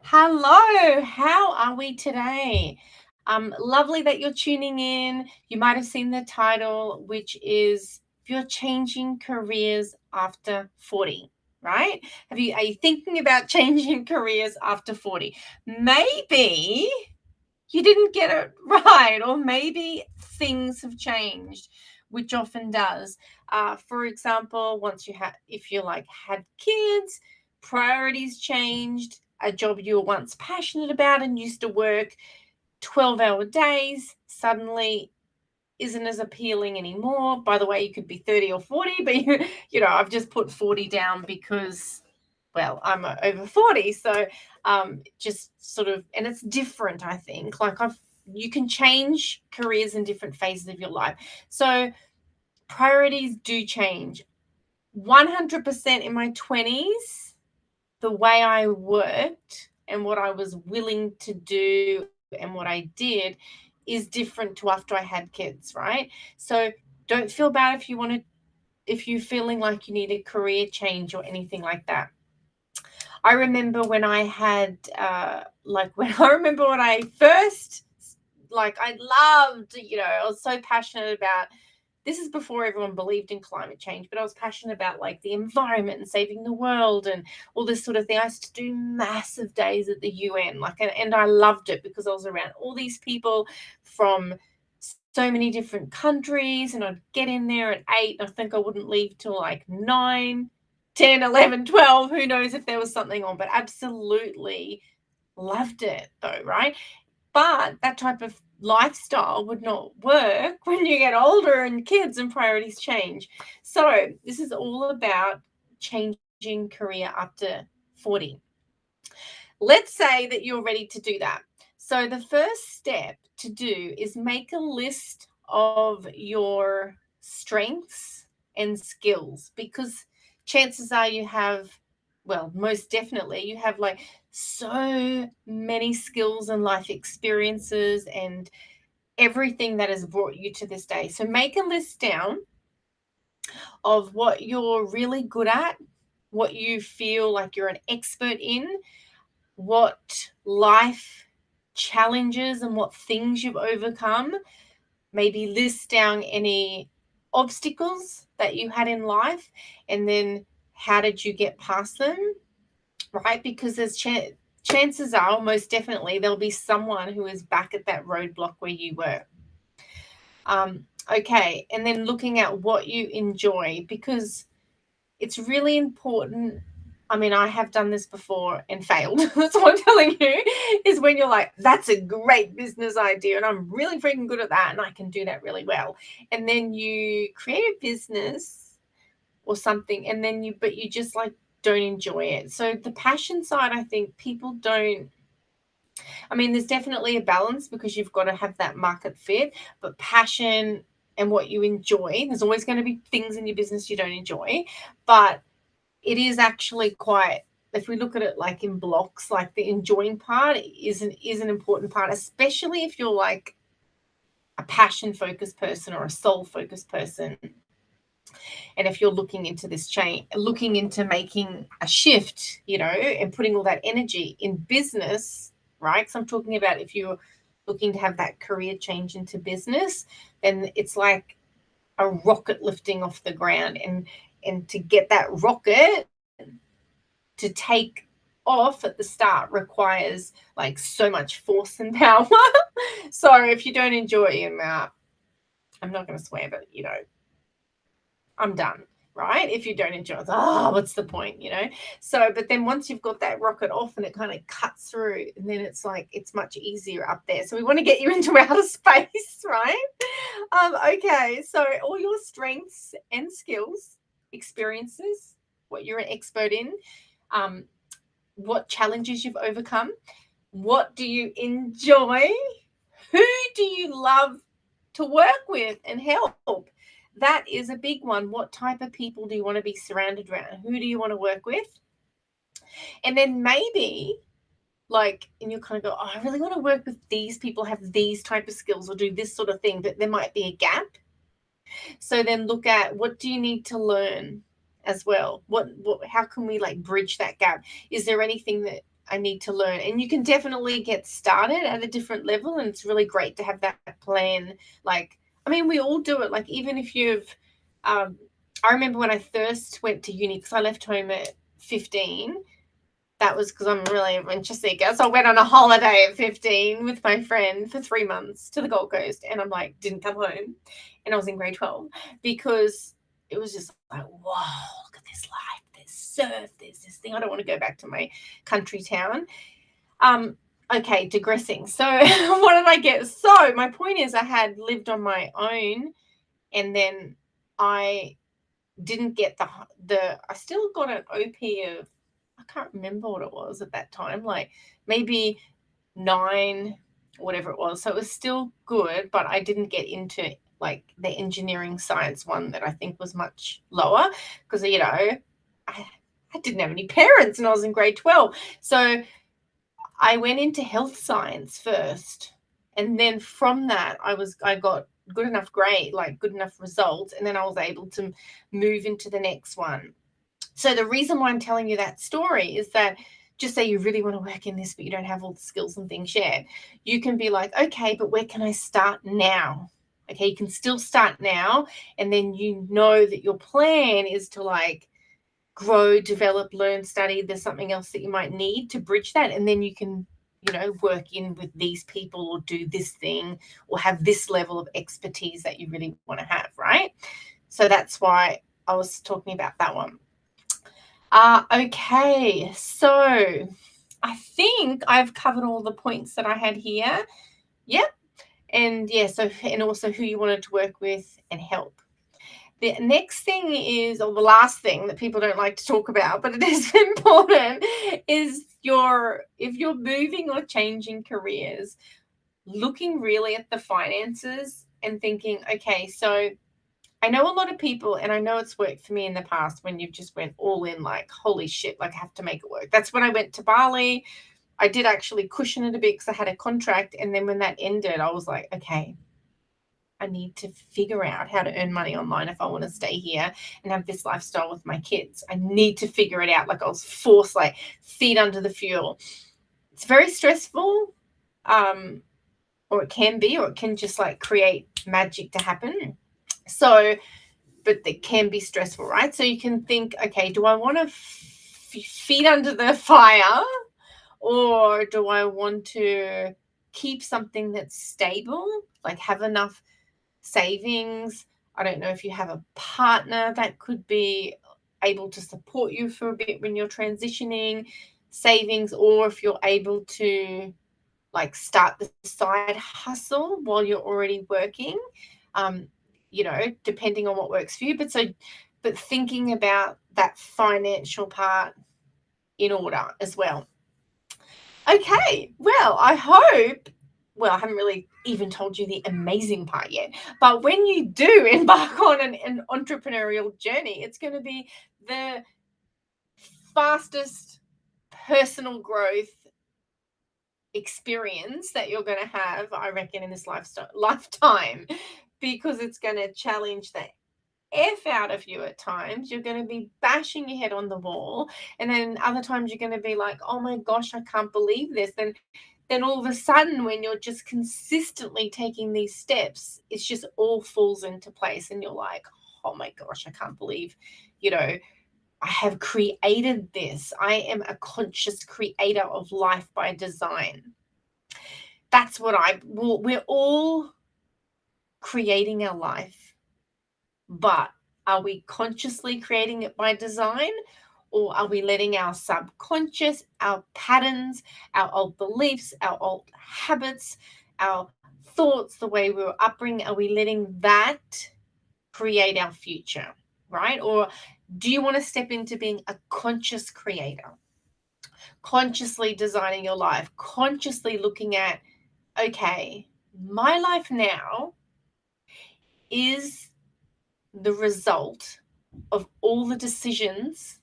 Hello, how are we today? Lovely that you're tuning in. You might have seen the title, which is If You're Changing Careers After 40, right? Are you thinking about changing careers after 40? Maybe you didn't get it right, or maybe things have changed, which often does. For example, if you like had kids, priorities changed. A job you were once passionate about and used to work 12-hour days suddenly isn't as appealing anymore. By the way, you could be 30 or 40, but I've just put 40 down because, well, I'm over 40. So just sort of, and it's different, I think. You can change careers in different phases of your life. So priorities do change. 100% in my 20s, the way I worked and what I was willing to do and what I did is different to after I had kids, right? So don't feel bad if you're feeling like you need a career change or anything like that. I remember when I had when I first, I loved, I was so passionate about, this is before everyone believed in climate change, but I was passionate about like the environment and saving the world and all this sort of thing. I used to do massive days at the UN, and I loved it because I was around all these people from so many different countries, and I'd get in there at 8. I think I wouldn't leave till like 9, 10, 11, 12. Who knows if there was something on, but absolutely loved it though, right? But that type of lifestyle would not work when you get older and kids and priorities change. So this is all about changing career after 40. Let's say that you're ready to do that. So the first step to do is make a list of your strengths and skills, because chances are you have, well, most definitely you have like so many skills and life experiences and everything that has brought you to this day. So make a list down of what you're really good at, what you feel like you're an expert in, what life challenges and what things you've overcome. Maybe list down any obstacles that you had in life, and then how did you get past them, right? Because there's chances are, most definitely, there'll be someone who is back at that roadblock where you were. Okay, and then looking at what you enjoy, because it's really important. I mean, I have done this before and failed. That's what I'm telling you, is when you're like, that's a great business idea and I'm really freaking good at that and I can do that really well. And then you create a business or something, and then but you just like don't enjoy it. So the passion side, I think people don't, I mean, there's definitely a balance because you've got to have that market fit, but passion and what you enjoy, there's always going to be things in your business you don't enjoy, but it is actually quite, if we look at it like in blocks, like the enjoying part is an important part, especially if you're like a passion focused person or a soul focused person. And if you're looking into this change, looking into making a shift, and putting all that energy in business, right? Because I'm talking about if you're looking to have that career change into business, then it's like a rocket lifting off the ground. And to get that rocket to take off at the start requires like so much force and power. So if you don't enjoy it, I'm not going to swear, but I'm done, right? If you don't enjoy it, what's the point, So, but then once you've got that rocket off and it kind of cuts through, and then it's like, it's much easier up there. So we want to get you into outer space, right? Okay, so all your strengths and skills, experiences, what you're an expert in, what challenges you've overcome, what do you enjoy, who do you love to work with and help. That is a big one. What type of people do you want to be surrounded around? Who do you want to work with? And then maybe and you kind of go, I really want to work with these people, have these type of skills or do this sort of thing, but there might be a gap. So then look at, what do you need to learn as well? How can we like bridge that gap? Is there anything that I need to learn. And you can definitely get started at a different level, and it's really great to have that plan. Like, I mean, we all do it. Like, even if you've, I remember when I first went to uni, because I left home at 15. That was because I'm really adventure seeker. So I went on a holiday at 15 with my friend for 3 months to the Gold Coast, and I'm like, didn't come home. And I was in grade 12 because it was just like, wow, look at this life. There's surf, there's this thing. I don't want to go back to my country town. Okay, digressing. So what did I get? So my point is I had lived on my own, and then I didn't get I still got an OP of, I can't remember what it was at that time, like maybe 9, whatever it was. So it was still good, but I didn't get into like the engineering science one that I think was much lower because, you know, I didn't have any parents and I was in grade 12. So I went into health science first. And then from that, I got good enough grade, like good enough results. And then I was able to move into the next one. So the reason why I'm telling you that story is that, just say you really want to work in this, but you don't have all the skills and things yet, you can be like, okay, but where can I start now? Okay, you can still start now. And then you know that your plan is to like grow, develop, learn, study. There's something else that you might need to bridge that. And then you can, you know, work in with these people or do this thing or have this level of expertise that you really want to have, right? So that's why I was talking about that one. Okay, so I think I've covered all the points that I had here. Yep. And yeah, so, and also who you wanted to work with and help. The next thing is, or the last thing that people don't like to talk about, but it is important, is if you're moving or changing careers, looking really at the finances and thinking, okay, so I know a lot of people, and I know it's worked for me in the past when you've just went all in, like, holy shit, like I have to make it work. That's when I went to Bali. I did actually cushion it a bit because I had a contract. And then when that ended, I was like, okay, I need to figure out how to earn money online if I want to stay here and have this lifestyle with my kids. I need to figure it out. Like I was forced, like feet under the fuel. It's very stressful, or it can be, or it can just like create magic to happen. So, but it can be stressful, right? So you can think, okay, do I want to feet under the fire, or do I want to keep something that's stable, like have enough savings? I don't know if you have a partner that could be able to support you for a bit when you're transitioning, savings, or if you're able to like start the side hustle while you're already working, you know, depending on what works for you. But thinking about that financial part in order as well. Okay, well, I haven't really even told you the amazing part yet, but when you do embark on an entrepreneurial journey, it's going to be the fastest personal growth experience that you're going to have, I reckon, in this lifetime, because it's going to challenge the F out of you at times. You're going to be bashing your head on the wall, and then other times you're going to be like, oh my gosh, I can't believe this. Then all of a sudden, when you're just consistently taking these steps, it's just all falls into place, and you're like, oh my gosh, I can't believe, you know, I have created this. I am a conscious creator of life by design. That's what we're all creating our life, but are we consciously creating it by design, or are we letting our subconscious, our patterns, our old beliefs, our old habits, our thoughts, the way we were upbringing, are we letting that create our future, right? Or do you want to step into being a conscious creator, consciously designing your life, consciously looking at, okay, my life now is the result of all the decisions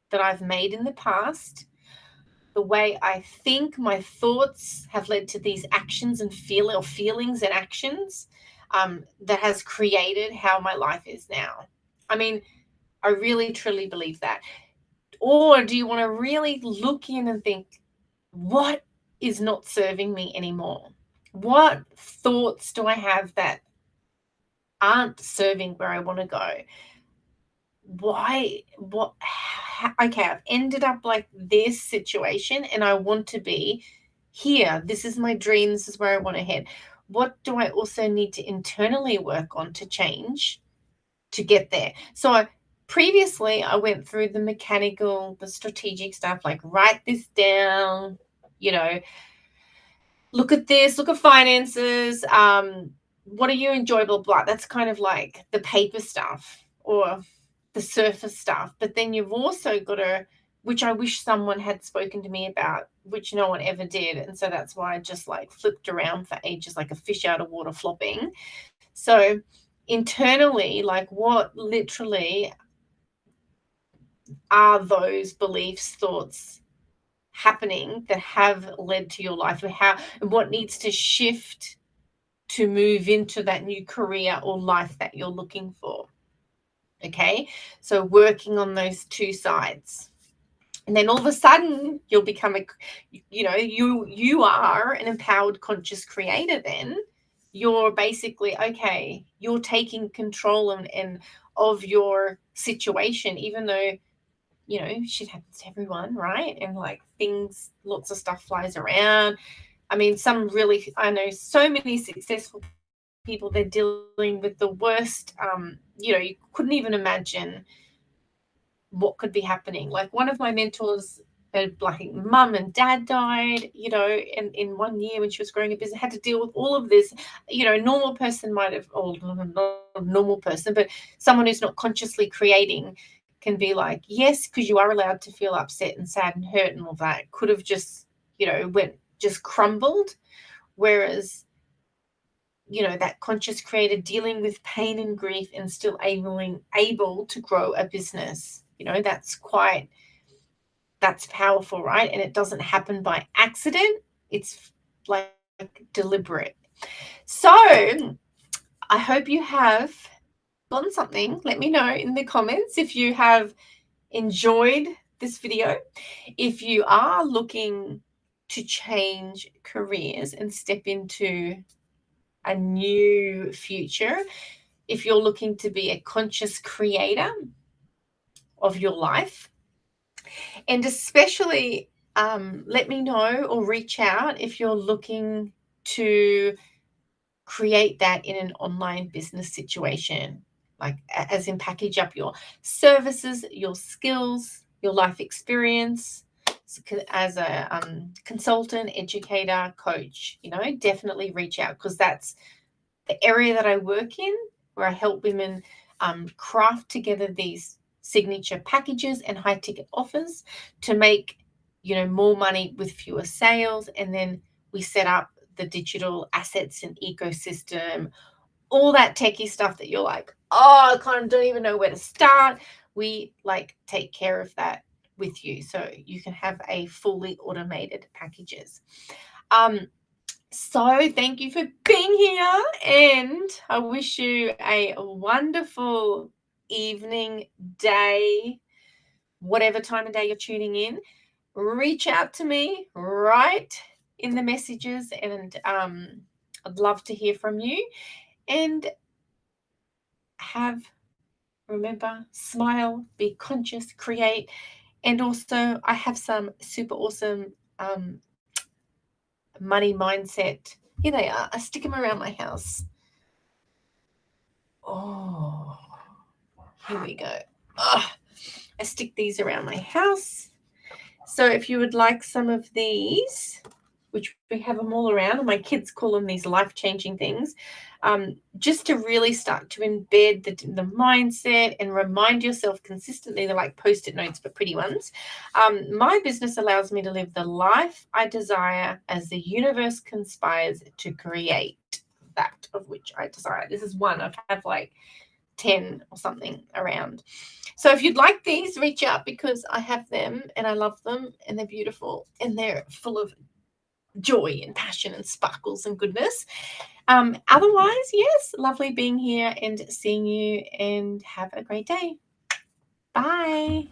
that I've made in the past. The way I think, my thoughts have led to these actions and feelings and actions that has created how my life is now. I mean, I really, truly believe that. Or do you want to really look in and think, what is not serving me anymore? What thoughts do I have that aren't serving where I want to go? Why? What? Okay, I've ended up like this situation and I want to be here. This is my dream. This is where I want to head. What do I also need to internally work on to change to get there? So previously I went through the mechanical, the strategic stuff, like write this down, look at this, look at finances, what do you enjoy, blah, blah. That's kind of like the paper stuff or the surface stuff. But then you've also got to, which I wish someone had spoken to me about, which no one ever did. And so that's why I just like flipped around for ages like a fish out of water flopping. So internally, like what literally are those beliefs, thoughts happening that have led to your life, or what needs to shift to move into that new career or life that you're looking for. Okay, so working on those two sides, and then all of a sudden you'll become you are an empowered conscious creator. Then you're basically, okay, you're taking control and of your situation, even though shit happens to everyone, right? And like things, lots of stuff flies around. I mean, I know so many successful people, they're dealing with the worst, you couldn't even imagine what could be happening. Like one of my mentors, like mum and dad died, in 1 year when she was growing a business, had to deal with all of this. A normal person might have, or not a normal person, but someone who's not consciously creating can be like, yes, because you are allowed to feel upset and sad and hurt and all that. Could have just, just crumbled. Whereas, that conscious creator dealing with pain and grief and still able to grow a business, that's powerful, right? And it doesn't happen by accident. It's like deliberate. So I hope you have gotten something. Let me know in the comments if you have enjoyed this video. If you are looking to change careers and step into a new future, if you're looking to be a conscious creator of your life, and especially let me know or reach out if you're looking to create that in an online business situation, like as in package up your services, your skills, your life experience as a consultant, educator, coach. Definitely reach out, because that's the area that I work in, where I help women craft together these signature packages and high ticket offers to make more money with fewer sales. And then we set up the digital assets and ecosystem, all that techie stuff that you're like, oh, I kind of don't even know where to start. We take care of that with you, so you can have a fully automated packages. So thank you for being here, and I wish you a wonderful evening, day, whatever time of day you're tuning in. Reach out to me, write in the messages, and I'd love to hear from you. And remember, smile, be conscious, create. And also I have some super awesome money mindset. Here they are. I stick them around my house. Oh, here we go. Oh, I stick these around my house. So if you would like some of these, which we have them all around, and my kids call them these life-changing things, just to really start to embed the mindset and remind yourself consistently. They're like Post-it notes, but pretty ones. My business allows me to live the life I desire as the universe conspires to create that of which I desire. This is one. I have like 10 or something around. So if you'd like these, reach out, because I have them and I love them and they're beautiful and they're full of joy and passion and sparkles and goodness. Otherwise, yes, lovely being here and seeing you, and have a great day. Bye.